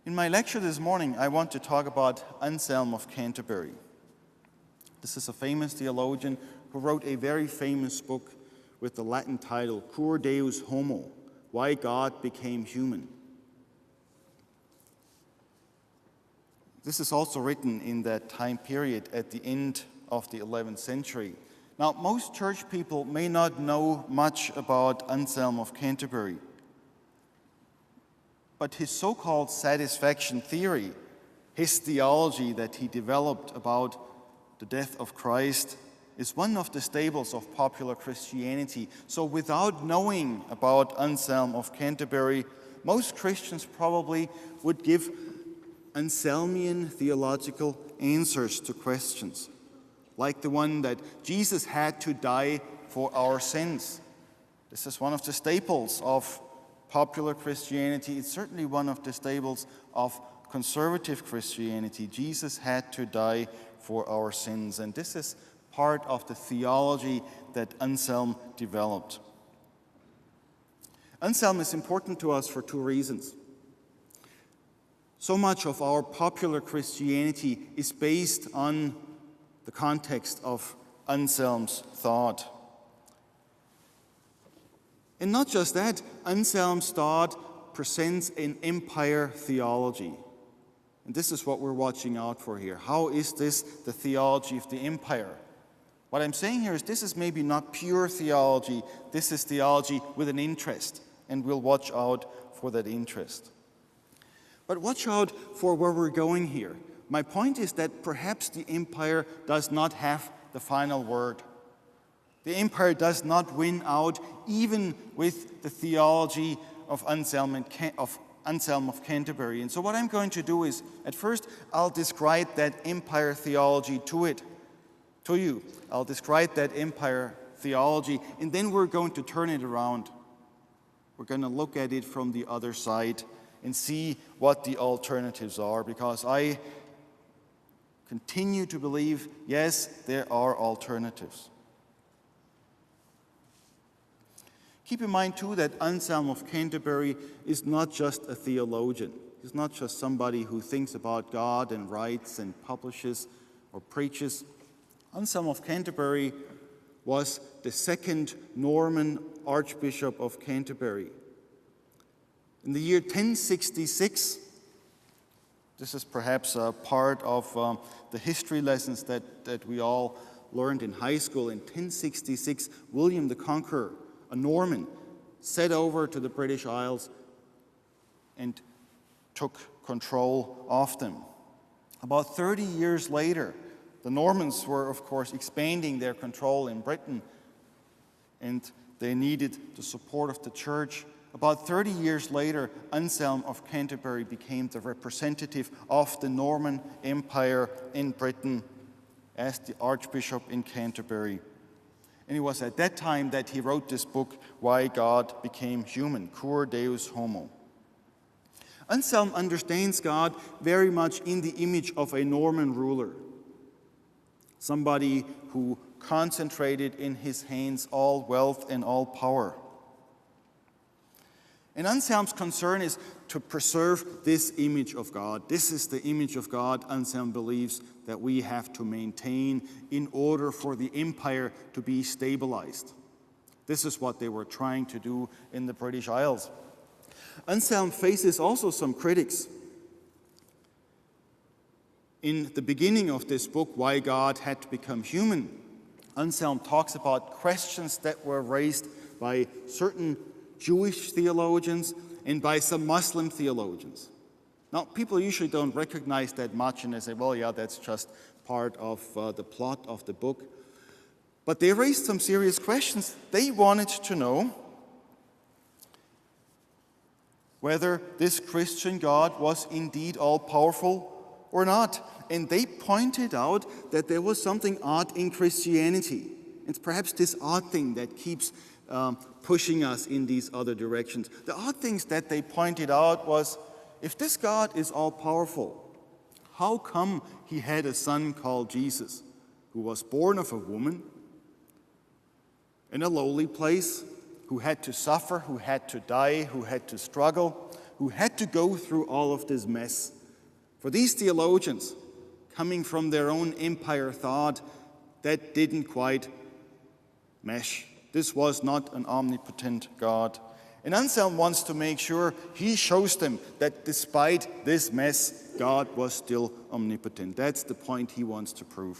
In my lecture this morning, I want to talk about Anselm of Canterbury. This is a famous theologian who wrote a very famous book with the Latin title, Cur Deus Homo, Why God Became Human. This is also written in that time period at the end of the 11th century. Now, most church people may not know much about Anselm of Canterbury, but his so-called satisfaction theory, his theology that he developed about the death of Christ, is one of the staples of popular Christianity. So without knowing about Anselm of Canterbury, most Christians probably would give Anselmian theological answers to questions, like the one that Jesus had to die for our sins. This is one of the staples of popular Christianity. It's certainly one of the staples of conservative Christianity. Jesus had to die for our sins, and this is part of the theology that Anselm developed. Anselm is important to us for two reasons. So much of our popular Christianity is based on the context of Anselm's thought. And not just that, Anselm's thought presents an empire theology. And this is what we're watching out for here. How is this the theology of the empire? What I'm saying here is this is maybe not pure theology. This is theology with an interest, and we'll watch out for that interest. But watch out for where we're going here. My point is that perhaps the empire does not have the final word. The empire does not win out even with the theology of Anselm of Canterbury. And so what I'm going to do is, at first, I'll describe that empire theology to you. I'll describe that empire theology, and then we're going to turn it around. We're going to look at it from the other side and see what the alternatives are, because I continue to believe, yes, there are alternatives. Keep in mind, too, that Anselm of Canterbury is not just a theologian. He's not just somebody who thinks about God and writes and publishes or preaches. Anselm of Canterbury was the second Norman Archbishop of Canterbury. In the year 1066, this is perhaps a part of the history lessons that we all learned in high school. In 1066, William the Conqueror, a Norman, set over to the British Isles and took control of them. About 30 years later, the Normans were, of course, expanding their control in Britain, and they needed the support of the church. About 30 years later, Anselm of Canterbury became the representative of the Norman Empire in Britain as the Archbishop in Canterbury. And it was at that time that he wrote this book, Why God Became Human, Cur Deus Homo. Anselm understands God very much in the image of a Norman ruler, somebody who concentrated in his hands all wealth and all power. And Anselm's concern is to preserve this image of God. This is the image of God Anselm believes that we have to maintain in order for the empire to be stabilized. This is what they were trying to do in the British Isles. Anselm faces also some critics. In the beginning of this book, Why God Had to Become Human, Anselm talks about questions that were raised by certain Jewish theologians and by some Muslim theologians. Now, people usually don't recognize that much, and they say, well, yeah, that's just part of the plot of the book. But they raised some serious questions. They wanted to know whether this Christian God was indeed all-powerful or not. And they pointed out that there was something odd in Christianity. It's perhaps this odd thing that keeps pushing us in these other directions. The odd things that they pointed out was, if this God is all-powerful, how come he had a son called Jesus, who was born of a woman in a lowly place, who had to suffer, who had to die, who had to struggle, who had to go through all of this mess. For these theologians, coming from their own empire thought, that didn't quite mesh. This was not an omnipotent God. And Anselm wants to make sure he shows them that despite this mess, God was still omnipotent. That's the point he wants to prove.